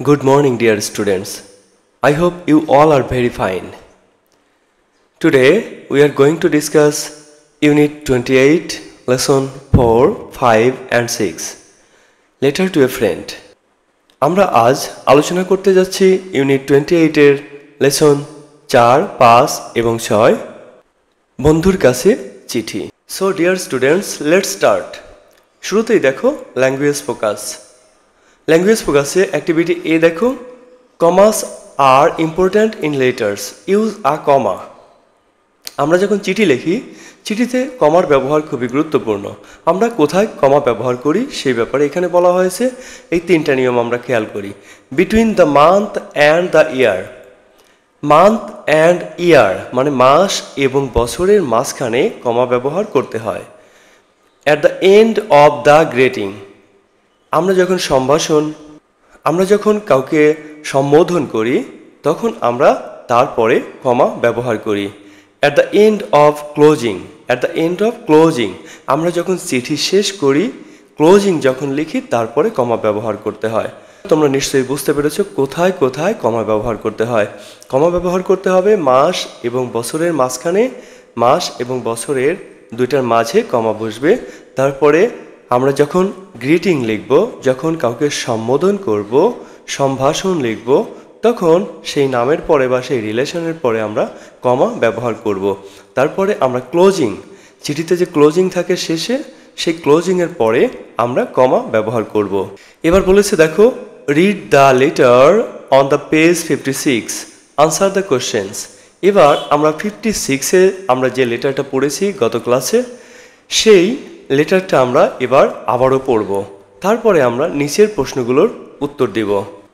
Good morning, dear students. I hope you all are very fine. Today we are going to discuss Unit 28, Lesson 4, 5 and 6. Letter to a friend. আমরা আজ আলোচনা করতে যাচ্ছি unit 28 এর lesson 4, 5 এবং 6 বন্ধুর কাছে চিঠি। So dear students, let's start. শুরুতেই দেখো ল্যাঙ্গুয়েজ ফোকাস। ল্যাঙ্গুয়েজ ফোকাসে অ্যাক্টিভিটি এ দেখো, commas are important in letters, use a comma. আমরা যখন চিঠি লিখি, চিঠিতে কমার ব্যবহার খুবই গুরুত্বপূর্ণ। আমরা কোথায় কমা ব্যবহার করি সেই ব্যাপারে এখানে বলা হয়েছে। এই তিনটা নিয়ম আমরা খেয়াল করি। Between the month and the year. Month and year মানে মাস এবং বছরের মাঝখানে কমা ব্যবহার করতে হয়। At the end of the greeting, আমরা যখন কাউকে সম্বোধন করি তখন আমরা তারপরে কমা ব্যবহার করি। At the end of closing, আমরা যখন চিঠি শেষ করি, ক্লোজিং যখন লিখি তারপরে কমা ব্যবহার করতে হয়। তোমরা নিশ্চয়ই বুঝতে পেরেছো কোথায় কোথায় কমা ব্যবহার করতে হয়। কমা ব্যবহার করতে হবে মাস এবং বছরের মাঝখানে, মাস এবং বছরের দুইটার মাঝে কমা বসবে। তারপরে আমরা যখন গ্রিটিং লিখব, যখন কাউকে সম্বোধন করব, সম্ভাষণ লিখব, তখন সেই নামের পরে বা সেই রিলেশনের পরে আমরা কমা ব্যবহার করব। তারপরে আমরা ক্লোজিং, চিঠিতে যে ক্লোজিং থাকে শেষে, সেই ক্লোজিংয়ের পরে আমরা কমা ব্যবহার করব। এবার বলেছে দেখো, read the letter on the page 56, answer the questions. এবার আমরা 56-এ আমরা যে লেটারটা পড়েছি গত ক্লাসে, সেই লেটারটা আমরা এবার আবারও পড়ব। তারপরে আমরা নিচের প্রশ্নগুলোর উত্তর দেব।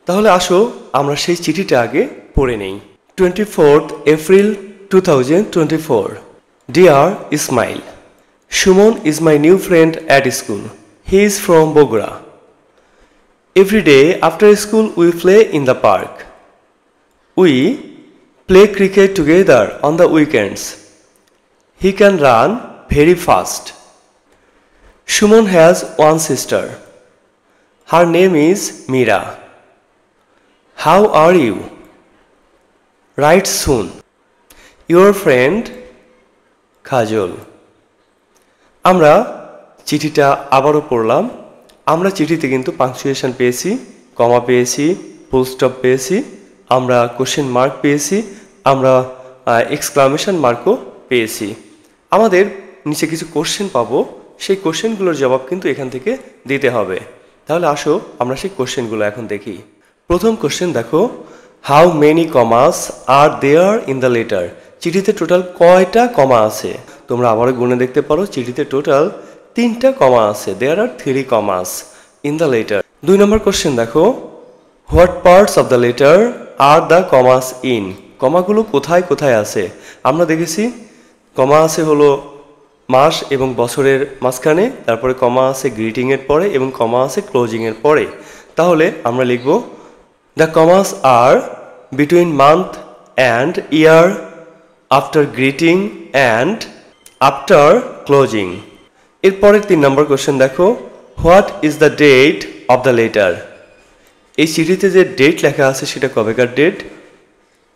তাহলে আসো আমরা সেই চিঠিটা আগে পড়ে নেই। 24th April 2024. Dear Ismail, Shumon is my new friend at school. He is from Bogora. Every day after school we play in the park. We play cricket together on the weekends. He can run very fast. Shumon has one sister. Her name is Mira. How are you? Write soon. Your friend Kajol. আমরা চিঠিটা আবারও পড়লাম। আমরা চিঠিতে কিন্তু punctuation পেয়েছি, কমা পেয়েছি, full stop পেয়েছি, আমরা কোশ্চেন মার্ক পেয়েছি, আমরা এক্সক্লামেশন মার্কও পেয়েছি। আমাদের নিচে কিছু কোশ্চেন পাবো, সেই কোশ্চেনগুলোর জবাব কিন্তু এখান থেকে দিতে হবে। তাহলে আসো আমরা সেই কোশ্চেনগুলো এখন দেখি। প্রথম কোশ্চেন দেখো, how many commas are there in the letter. চিঠিতে টোটাল কয়টা কমা আছে? তোমরা আবারও গুণে দেখতে পারো, চিঠিতে টোটাল 3টা কমা আছে। There are 3 commas in the letter. 2 নম্বর কোশ্চেন দেখো, what parts of the letter are the commas in. কমাগুলো কোথায় কোথায় আছে? আমরা দেখেছি কমা আছে হলো মাস এবং বছরের মাঝখানে, তারপরে কমা আছে গ্রিটিংয়ের পরে এবং কমা আছে ক্লোজিংয়ের পরে। তাহলে আমরা লিখব the commas are between month and year, after greeting and after closing. এরপরের 3 নম্বর কোশ্চেন দেখো, what is the date of the letter. এই চিঠিতে যে ডেট লেখা আছে সেটা কবেকার date?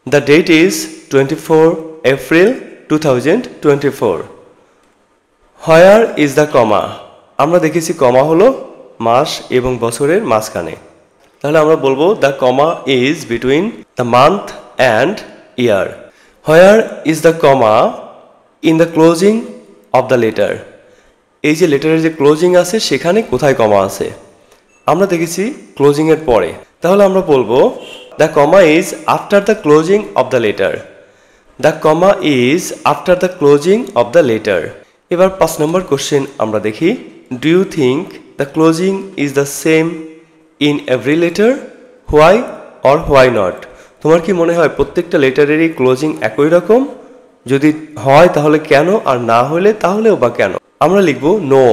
The date is 24 April 2024. Where is the comma. আমরা দেখেছি কমা হলো মাস এবং বছরের মাঝখানে। তাহলে আমরা বলবো the comma is between the month and year. Where is the comma in the closing of the letter. এই যে লেটারের যে ক্লোজিং আছে সেখানে কোথায় কমা আছে? আমরা দেখেছি ক্লোজিংয়ের পরে। তাহলে আমরা বলবো the comma is after the closing of the letter. The comma is after the closing of the letter. এবার 5 নম্বর কোশ্চেন আমরা দেখি, do you think the closing is the same in every letter? Why or why not. তোমার কি মনে হয় প্রত্যেকটা লেটারেরই closing একই রকম? যদি হয় তাহলে কেন, আর না হলে তাহলেও বা কেন? আমরা লিখব নো,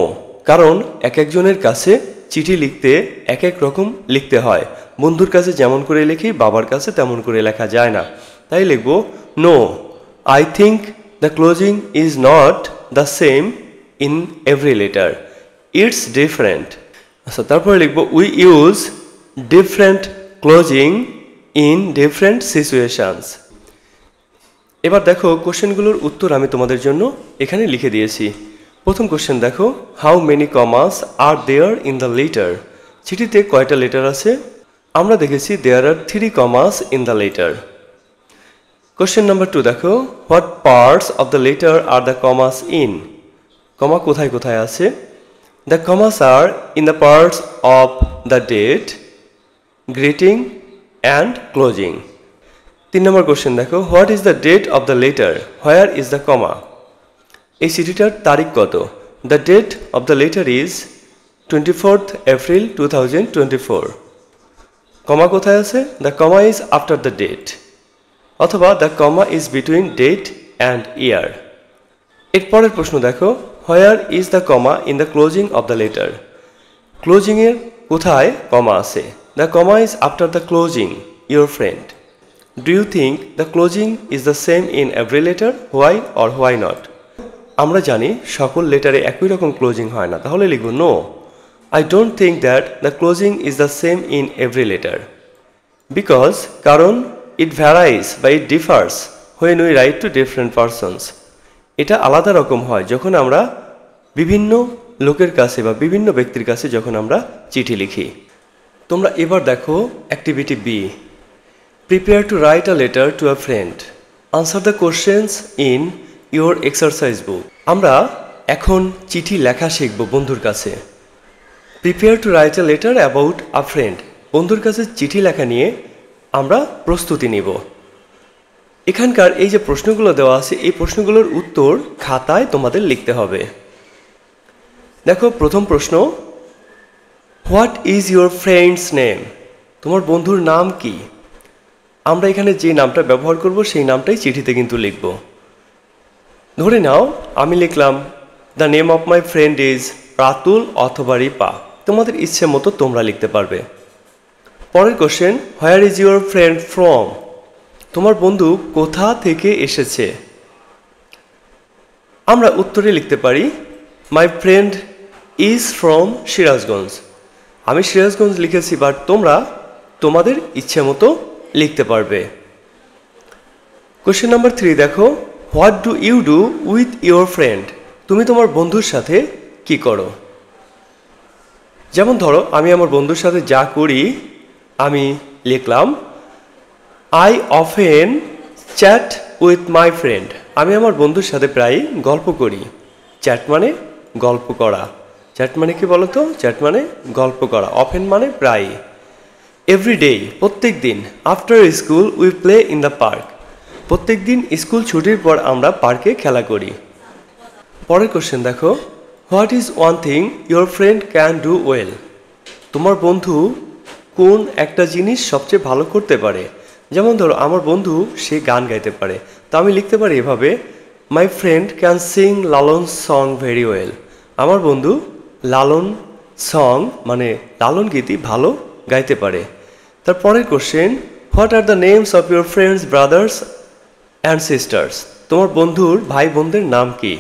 কারণ এক একজনের কাছে চিঠি লিখতে এক এক রকম লিখতে হয়। বন্ধুর কাছে যেমন করে লিখি, বাবার কাছে তেমন করে লেখা যায় না। তাই লিখব no, I think the closing is not the same in every letter, it's different. আচ্ছা, তারপরে লিখব we use different closing in different situations. এবার দেখো কোশ্চেনগুলোর উত্তর আমি তোমাদের জন্য এখানে লিখে দিয়েছি। প্রথম কোশ্চেন দেখো, how many commas are there in the letter? চিঠিতে কয়টা লেটার আছে? আমরা দেখেছি there are 3 commas in the letter. Question number 2 দেখো, what parts of the letter are the commas in? Comma কোথায় কোথায় আছে? The commas are in the parts of the date, greeting and closing. 3 নম্বর question দেখো, what is the date of the letter, where is the comma? এই চিঠিটার তারিখ কত? The date of the letter is 24th April 2024। Comma কোথায় আছে? The comma is after the date, অথবা the comma is between date and year. এর পরের প্রশ্ন দেখো, where is the comma in the closing of the letter? ক্লোজিংয়ের কোথায় comma আছে? The comma is after the closing, your friend. Do you think the closing is the same in every letter, why or why not? আমরা জানি সকল লেটারে একই রকম closing হয় না, তাহলে লিখব no, I don't think that the closing is the same in every letter. Because কারণ it varies বা it differs when we write to different persons. এটা আলাদা রকম হয় যখন আমরা বিভিন্ন লোকের কাছে বা বিভিন্ন ব্যক্তির কাছে যখন আমরা চিঠি লিখি। তোমরা এবার দেখো activity B, prepare to write a letter to a friend, answer the questions in your exercise book. আমরা এখন চিঠি লেখা শিখব বন্ধুর কাছে। Prepare to write a letter about a friend, বন্ধুর কাছে চিঠি লেখা নিয়ে আমরা প্রস্তুতি নিব। এখানকার এই যে প্রশ্নগুলো দেওয়া আছে, এই প্রশ্নগুলোর উত্তর খাতায় তোমাদের লিখতে হবে। দেখো প্রথম প্রশ্ন, what is your friends name? তোমার বন্ধুর নাম কি? আমরা এখানে যে নামটা ব্যবহার করব সেই নামটাই চিঠিতে কিন্তু লিখব। ধরে নাও আমি লিখলাম the name of my friend is Ratul অথবা রিপা, তোমাদের ইচ্ছে মতো তোমরা লিখতে পারবে। পরের question, where is your friend from? তোমার বন্ধু কোথা থেকে এসেছে? আমরা উত্তরে লিখতে পারি my friend is from Sirajganj. আমি সিরাজগঞ্জ লিখেছি, বাট তোমরা তোমাদের ইচ্ছে মতো লিখতে পারবে। কোশ্চেন নাম্বার 3 দেখো, what do you do with your friend? তুমি তোমার বন্ধুর সাথে কি করো? যেমন ধরো আমি আমার বন্ধুর সাথে যা করি, আমি লিখলাম I often chat with my friend. আমি আমার বন্ধুর সাথে প্রায় গল্প করি। চ্যাট মানে গল্প করা, চ্যাট মানে কি বলো তো? চ্যাট মানে গল্প করা, অফেন মানে প্রায়। এভরিডে প্রত্যেক দিন, after school we play in the park, প্রত্যেক দিন স্কুল ছুটির পর আমরা পার্কে খেলা করি। পরের কোশ্চেন দেখো, what is one thing your friend can do well? তোমার বন্ধু কোন একটা জিনিস সবচেয়ে ভালো করতে পারে? যেমন ধরো আমার বন্ধু সে গান গাইতে পারে, তো আমি লিখতে পারি এভাবে, my friend can sing Lalon song very well. আমার বন্ধু লালন সং মানে লালন গীতি ভালো গাইতে পারে। তারপরের question, what are the names of your friends brothers and sisters? তোমার বন্ধুর ভাই বোনদের নাম কি?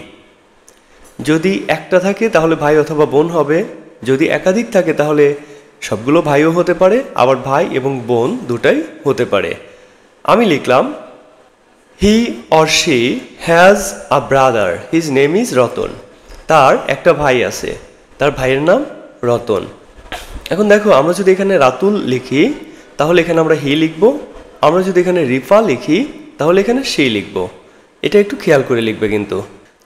যদি একটা থাকে তাহলে ভাই অথবা বোন হবে, যদি একাধিক থাকে তাহলে সবগুলো ভাইও হতে পারে, আবার ভাই এবং বোন দুটাই হতে পারে। আমি লিখলাম he or she has a brother, his name is Ratan. তার একটা ভাই আছে, তার ভাইয়ের নাম রতন। এখন দেখো আমরা যদি এখানে রাতুল লিখি তাহলে এখানে আমরা হি লিখব, আমরা যদি এখানে রিফা লিখি তাহলে এখানে সি লিখব। এটা একটু খেয়াল করে লিখবে কিন্তু।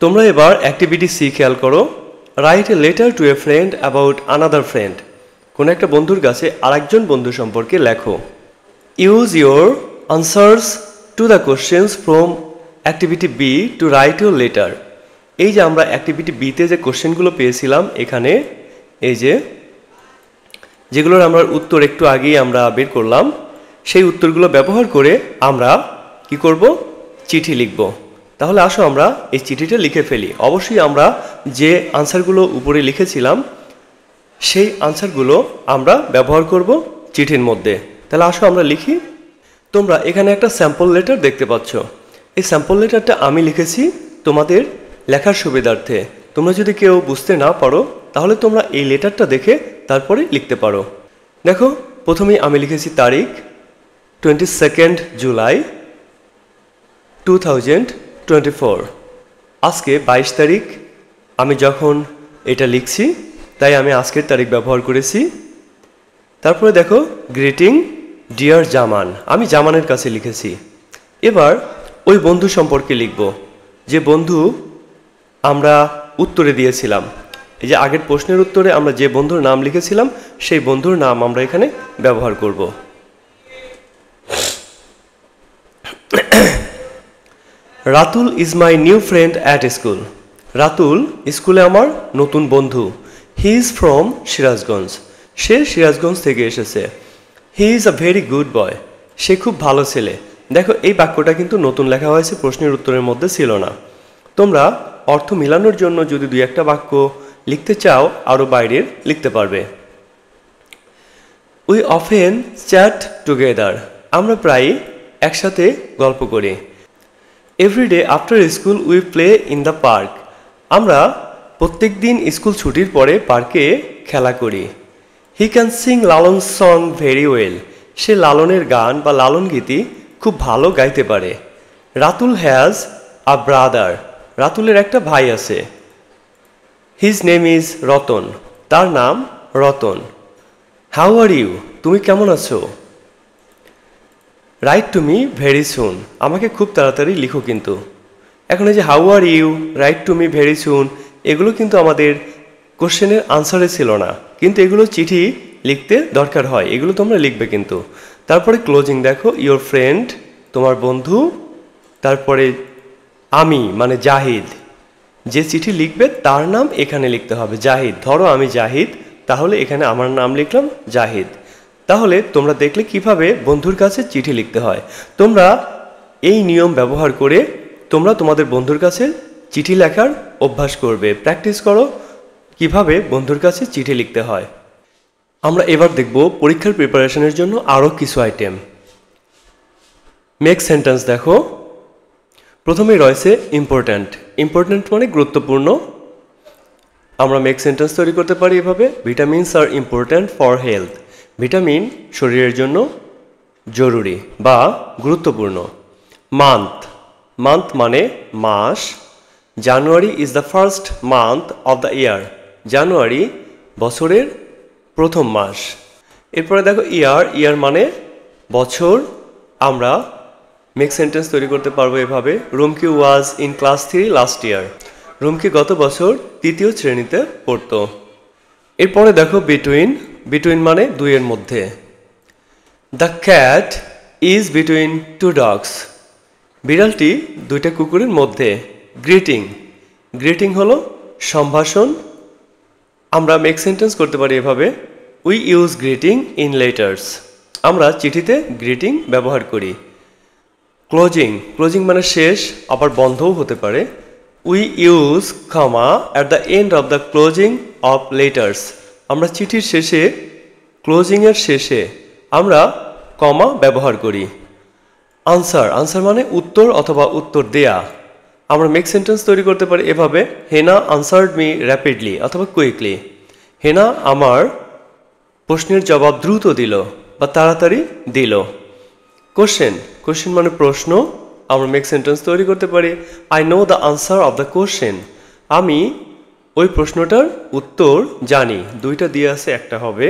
তোমরা এবার অ্যাক্টিভিটি সি খেয়াল করো, write a letter to a friend about another friend. কোনো একটা বন্ধুর কাছে আরেকজন বন্ধু সম্পর্কে লেখো। Use your answers to the questions from activity B to write your letter. এই যে আমরা অ্যাক্টিভিটি বিতে যে কোশ্চেনগুলো পেয়েছিলাম এখানে, এই যে যেগুলোর আমরা উত্তর একটু আগেই আমরা বের করলাম, সেই উত্তরগুলো ব্যবহার করে আমরা কি করব? চিঠি লিখব। তাহলে আসো আমরা এই চিঠিটা লিখে ফেলি। অবশ্যই আমরা যে আনসারগুলো উপরে লিখেছিলাম সেই আনসারগুলো আমরা ব্যবহার করব চিঠির মধ্যে। তাহলে আসো আমরা লিখি। তোমরা এখানে একটা স্যাম্পল লেটার দেখতে পাচ্ছ। এই স্যাম্পল লেটারটা আমি লিখেছি তোমাদের লেখার সুবিধার্থে। তোমরা যদি কেউ বুঝতে না পারো তাহলে তোমরা এই লেটারটা দেখে তারপরে লিখতে পারো। দেখো প্রথমেই আমি লিখেছি তারিখ 22 জুলাই 2024। আজকে 22 তারিখ। আমি যখন এটা লিখছি তাই আমি আজকের তারিখ ব্যবহার করেছি। তারপরে দেখো গ্রিটিং ডিয়ার জামান, আমি জামানের কাছে লিখেছি। এবার ওই বন্ধু সম্পর্কে লিখব যে বন্ধু আমরা উত্তরে দিয়েছিলাম। এই যে আগের প্রশ্নের উত্তরে আমরা যে বন্ধুর নাম লিখেছিলাম সেই বন্ধুর নাম আমরা এখানে ব্যবহার করব। Ratul is my new friend at school. Ratul স্কুলে আমার নতুন বন্ধু। হি ইজ ফ্রম সিরাজগঞ্জ, সে সিরাজগঞ্জ থেকে এসেছে। He is a very good boy, সে খুব ভালো ছেলে। দেখো এই বাক্যটা কিন্তু নতুন লেখা হয়েছে, প্রশ্নের উত্তরের মধ্যে ছিল না। তোমরা অর্থ মিলানোর জন্য যদি দুই একটা বাক্য লিখতে চাও আরও বাইরের লিখতে পারবে। উই অফেন চ্যাট টুগেদার, আমরা প্রায় একসাথে গল্প করি। Everyday after school we play in the park, আমরা প্রত্যেক দিন স্কুল ছুটির পরে পার্কে খেলা করি। He can sing Lalon song very well, সে লালনের গান বা লালন গীতি খুব ভালো গাইতে পারে। রাতুল হ্যাজ আ ব্রাদার, রাতুলের একটা ভাই আছে। হিজ নেম ইজ রতন, তার নাম রতন। হাউ আর ইউ, তুমি কেমন আছো? Write to me very soon, আমাকে খুব তাড়াতাড়ি লিখো কিন্তু। এখন এই যে how are you, write to me very soon, এগুলো কিন্তু আমাদের কোশ্চেনের আনসারে ছিল না, কিন্তু এগুলো চিঠি লিখতে দরকার হয়, এগুলো তোমরা লিখবে কিন্তু। তারপরে ক্লোজিং দেখো, ইয়োর ফ্রেন্ড, তোমার বন্ধু। তারপরে আমি মানে জাহিদ, যে চিঠি লিখবে তার নাম এখানে লিখতে হবে জাহিদ। ধরো আমি জাহিদ, তাহলে এখানে আমার নাম লিখলাম জাহিদ। তাহলে তোমরা দেখলে কিভাবে বন্ধুর কাছে চিঠি লিখতে হয়। তোমরা এই নিয়ম ব্যবহার করে তোমরা তোমাদের বন্ধুর কাছে চিঠি লেখার অভ্যাস করবে, প্র্যাকটিস করো কিভাবে বন্ধুর কাছে চিঠি লিখতে হয়। আমরা এবার দেখব পরীক্ষার প্রিপারেশনের জন্য আরও কিছু আইটেম। মেক সেন্টেন্স দেখো, প্রথমেই রয়েছে ইম্পর্ট্যান্ট। ইম্পর্ট্যান্ট মানে গুরুত্বপূর্ণ। আমরা মেক সেন্টেন্স তৈরি করতে পারি এভাবে, vitamins are important for health, vitamin শরীরের জন্য জরুরি বা গুরুত্বপূর্ণ। মান্থ, মান্থ মানে মাস। January is the first month of the year, জানুয়ারি বছরের প্রথম মাস। এরপরে দেখো ইয়ার, ইয়ার মানে বছর। আমরা মেক সেন্টেন্স তৈরি করতে পারবো এভাবে, Rumki was in class 3 last year, Rumki গত বছর 3য় শ্রেণীতে পড়তো। এরপরে দেখো বিটুইন, বিটুইন মানে দুইয়ের মধ্যে। The cat is between two dogs, বিড়ালটি দুইটা কুকুরের মধ্যে। গ্রিটিং, গ্রিটিং হলো সম্ভাষণ। আমরা মেক সেন্টেন্স করতে পারি এভাবে, we use greeting in letters, আমরা চিঠিতে গ্রিটিং ব্যবহার করি। ক্লোজিং, ক্লোজিং মানে শেষ, আবার বন্ধও হতে পারে। We use comma at the end of the closing of letters, আমরা চিঠির শেষে, ক্লোজিংয়ের শেষে আমরা কমা ব্যবহার করি। আনসার, আনসার মানে উত্তর অথবা উত্তর দেয়া। আমরা মেক সেন্টেন্স তৈরি করতে পারি এভাবে, হেনা আনসার্ড মি র্যাপিডলি অথবা কুইকলি, হেনা আমার প্রশ্নের জবাব দ্রুত দিল বা তাড়াতাড়ি দিল। কোশ্চেন, কোশ্চেন মানে প্রশ্ন। আমরা মেক সেন্টেন্স তৈরি করতে পারি, I know the answer of the question, আমি ওই প্রশ্নটার উত্তর জানি। দুইটা দিয়ে আছে, একটা হবে।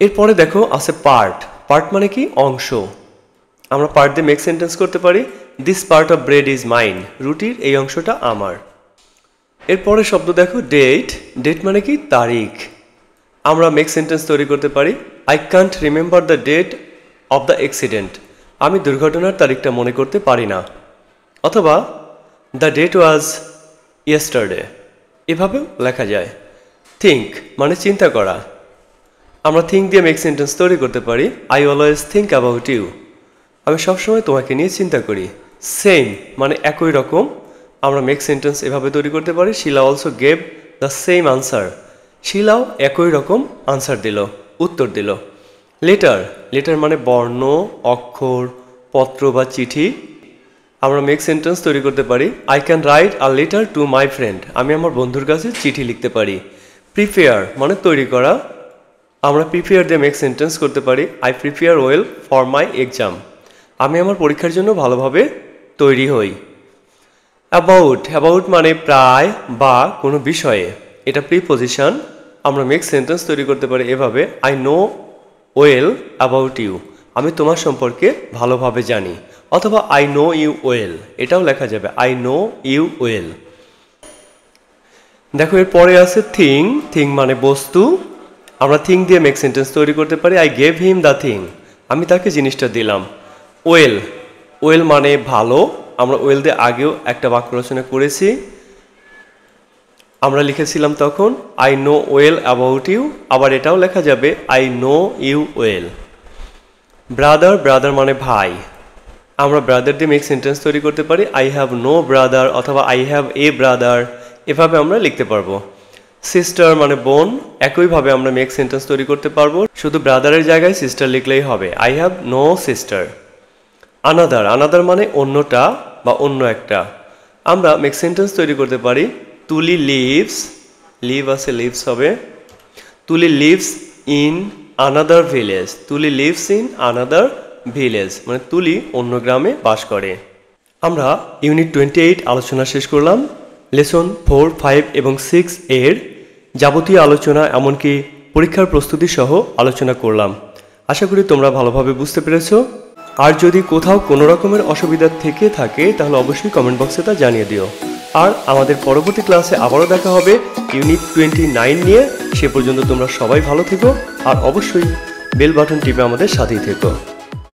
এরপরে দেখো আছে পার্ট, পার্ট মানে কি অংশ। আমরা পার্ট দিয়ে মেক সেন্টেন্স করতে পারি, this part of bread is mine, রুটির এই অংশটা আমার। এরপরে শব্দ দেখো ডেট, ডেট মানে কি তারিখ। আমরা মেক সেন্টেন্স তৈরি করতে পারি, I can't remember the date of the accident, আমি দুর্ঘটনার তারিখটা মনে করতে পারি না। অথবা দ্য ডেট ওয়াজ ইয়েস্টারডে, এভাবেও লেখা যায়। থিঙ্ক মানে চিন্তা করা, আমরা থিঙ্ক দিয়ে মেক সেন্টেন্স তৈরি করতে পারি, I always think about you, আমি সবসময় তোমাকে নিয়ে চিন্তা করি। সেম মানে একই রকম, আমরা মেক সেন্টেন্স এভাবে তৈরি করতে পারি, Shila also gave the same answer, শিলাও একই রকম আনসার দিল, উত্তর দিল। লেটার, লেটার মানে বর্ণ, অক্ষর, পত্র বা চিঠি। আমরা মেক সেন্টেন্স তৈরি করতে পারি, I can write a letter to my friend, আমি আমার বন্ধুর কাছে চিঠি লিখতে পারি। প্রিপেয়ার মানে তৈরি করা, আমরা প্রিপেয়ার দিয়ে মেক সেন্টেন্স করতে পারি I prepare well for my exam. আমি আমার পরীক্ষার জন্য ভালোভাবে তৈরি হই। অ্যাবাউট মানে প্রায় বা কোনো বিষয়ে, এটা প্রিপোজিশন। আমরা মেক সেন্টেন্স তৈরি করতে পারি এভাবে, I know well about you, আমি তোমার সম্পর্কে ভালোভাবে জানি। অথবা আই নো ইউ ওয়েল, এটাও লেখা যাবে আই নো ইউ ওয়েল। দেখো এর পরে আছে থিং মানে বস্তু। আমরা থিং দিয়ে মেক সেন্টেন্স তৈরি করতে পারি I gave him the thing, আমি তাকে জিনিসটা দিলাম। ওয়েল মানে ভালো। আমরা ওয়েল দিয়ে আগেও একটা বাক্য রচনা করেছি, আমরা লিখেছিলাম তখন I know well about you. আবার এটাও লেখা যাবে I know you well. Brother মানে ভাই। আমরা ব্রাদার দিয়ে মেক সেন্টেন্স তৈরি করতে পারি আই হ্যাভ নো ব্রাদার অথবা আই হ্যাভ এ ব্রাদার, এভাবে আমরা লিখতে পারবো। সিস্টার মানে বোন, একইভাবে আমরা মেক সেন্টেন্স তৈরি করতে পারবো, শুধু ব্রাদারের জায়গায় সিস্টার লিখলেই হবে, I have no sister. Another মানে অন্যটা বা অন্য একটা। আমরা মেক সেন্টেন্স তৈরি করতে পারি তুলি লিভস হবে, তুলি লিভস ইন আনাদার ভিলেজ। তুলি লিভস ইন আনাদার ভিলেজ মানে তুলি অন্য গ্রামে বাস করে। আমরা ইউনিট 28 আলোচনা শেষ করলাম। লেসন 4, 5 এবং 6 এর যাবতীয় আলোচনা, এমনকি পরীক্ষার প্রস্তুতি সহ আলোচনা করলাম। আশা করি তোমরা ভালোভাবে বুঝতে পেরেছো। আর যদি কোথাও কোনো রকমের অসুবিধা থেকে থাকে তাহলে অবশ্যই কমেন্ট বক্সে তা জানিয়ে দিও। আর আমাদের পরবর্তী ক্লাসে আবারও দেখা হবে ইউনিট 29 নিয়ে। সে পর্যন্ত তোমরা সবাই ভালো থেকো আর অবশ্যই বেল বাটন টিপে আমাদের সাথেই থেকো।